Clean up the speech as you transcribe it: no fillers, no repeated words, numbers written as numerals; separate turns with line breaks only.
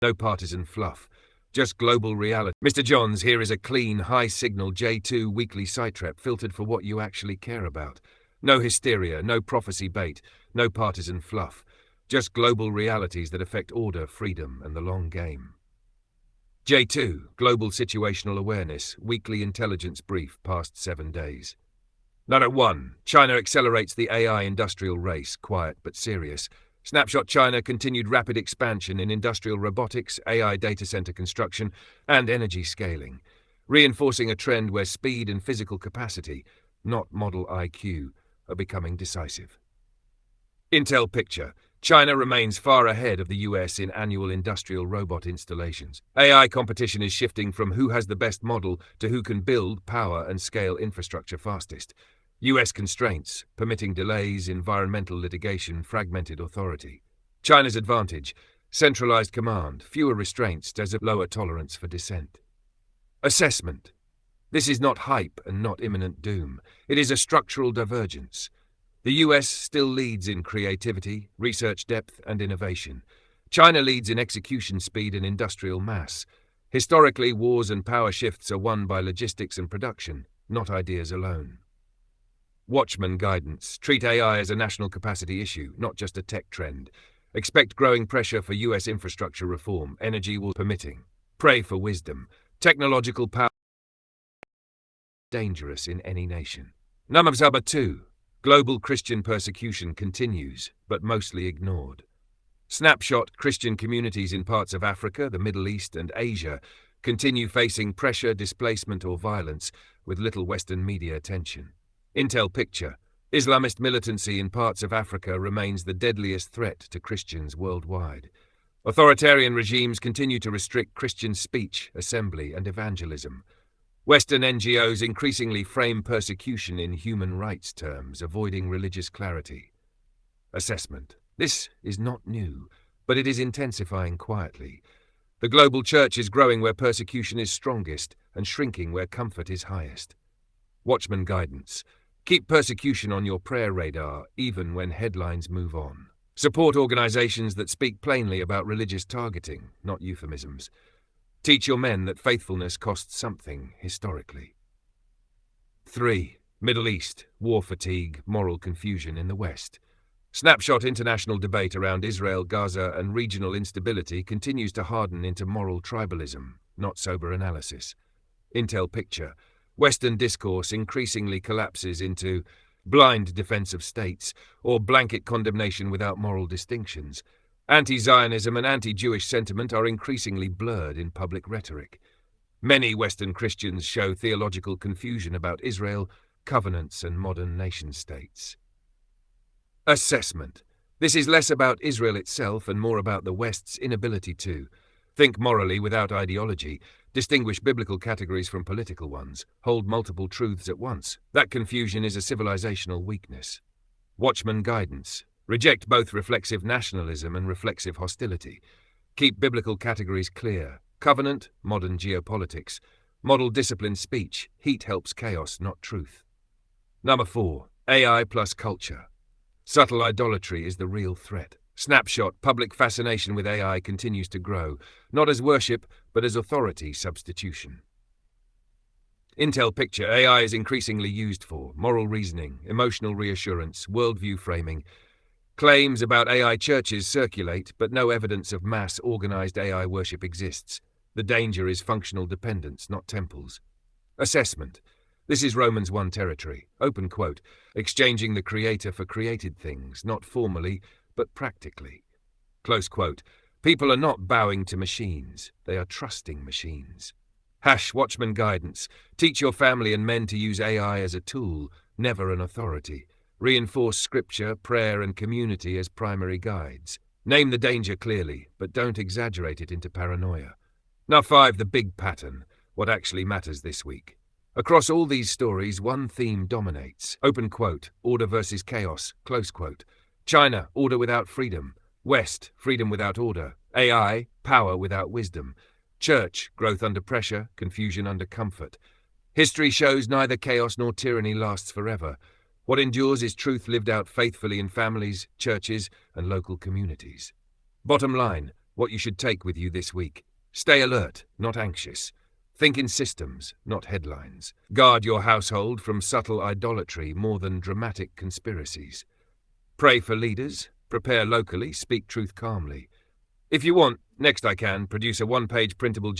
No partisan fluff, just global reality. Mr. Johns, here is a clean, high-signal J2 weekly sitrep filtered for what you actually care about. No hysteria, no prophecy bait, no partisan fluff, just global realities that affect order, freedom, and the long game. J2, Global Situational Awareness, Weekly Intelligence Brief, past 7 days. Note 1. China accelerates the AI industrial race, quiet but serious. Snapshot: China continued rapid expansion in industrial robotics, AI data center construction, and energy scaling, reinforcing a trend where speed and physical capacity, not model IQ, are becoming decisive. Intel picture: China remains far ahead of the US in annual industrial robot installations. AI competition is shifting from who has the best model to who can build, power, and scale infrastructure fastest. US constraints, permitting delays, environmental litigation, fragmented authority. China's advantage: centralized command, fewer restraints, lower tolerance for dissent. Assessment: this is not hype and not imminent doom. It is a structural divergence. The US still leads in creativity, research depth, and innovation. China leads in execution speed and industrial mass. Historically, wars and power shifts are won by logistics and production, not ideas alone. Watchman guidance: treat AI as a national capacity issue, not just a tech trend. Expect growing pressure for US infrastructure reform, energy will permitting. Pray for wisdom. Technological power dangerous in any nation. Number 2. Global Christian persecution continues, but mostly ignored. Snapshot: Christian communities in parts of Africa, the Middle East, and Asia continue facing pressure, displacement, or violence, with little Western media attention. Intel picture: Islamist militancy in parts of Africa remains the deadliest threat to Christians worldwide. Authoritarian regimes continue to restrict Christian speech, assembly, and evangelism. Western NGOs increasingly frame persecution in human rights terms, avoiding religious clarity. Assessment: this is not new, but it is intensifying quietly. The global church is growing where persecution is strongest and shrinking where comfort is highest. Watchman guidance: keep persecution on your prayer radar, even when headlines move on. Support organizations that speak plainly about religious targeting, not euphemisms. Teach your men that faithfulness costs something, historically. 3. Middle East, war fatigue, moral confusion in the West. Snapshot: international debate around Israel, Gaza, and regional instability continues to harden into moral tribalism, not sober analysis. Intel picture: Western discourse increasingly collapses into blind defense of states or blanket condemnation without moral distinctions. Anti-Zionism and anti-Jewish sentiment are increasingly blurred in public rhetoric. Many Western Christians show theological confusion about Israel, covenants, and modern nation-states. Assessment: this is less about Israel itself and more about the West's inability to think morally without ideology, distinguish biblical categories from political ones, hold multiple truths at once. That confusion is a civilizational weakness. Watchman guidance: reject both reflexive nationalism and reflexive hostility. Keep biblical categories clear. Covenant, modern geopolitics. Model disciplined speech. Heat helps chaos, not truth. Number 4. AI plus culture. Subtle idolatry is the real threat. Snapshot: public fascination with AI continues to grow, not as worship, but as authority substitution. Intel picture: AI is increasingly used for moral reasoning, emotional reassurance, worldview framing. Claims about AI churches circulate, but no evidence of mass organized AI worship exists. The danger is functional dependence, not temples. Assessment: this is Romans 1 territory. Open quote: exchanging the creator for created things, not formally, but practically. Close quote: people are not bowing to machines, they are trusting machines. Watchman guidance: teach your family and men to use AI as a tool, never an authority. Reinforce scripture, prayer, and community as primary guides. Name the danger clearly, but don't exaggerate it into paranoia. Now 5. The big pattern. What actually matters this week. Across all these stories, one theme dominates. Open quote: order versus chaos. Close quote. China, order without freedom. West, freedom without order. AI, power without wisdom. Church, growth under pressure, confusion under comfort. History shows neither chaos nor tyranny lasts forever. What endures is truth lived out faithfully in families, churches, and local communities. Bottom line: What you should take with you this week. Stay alert, not anxious. Think in systems, not headlines. Guard your household from subtle idolatry more than dramatic conspiracies. Pray for leaders. Prepare locally. Speak truth calmly. If you want, next I can produce a one-page printable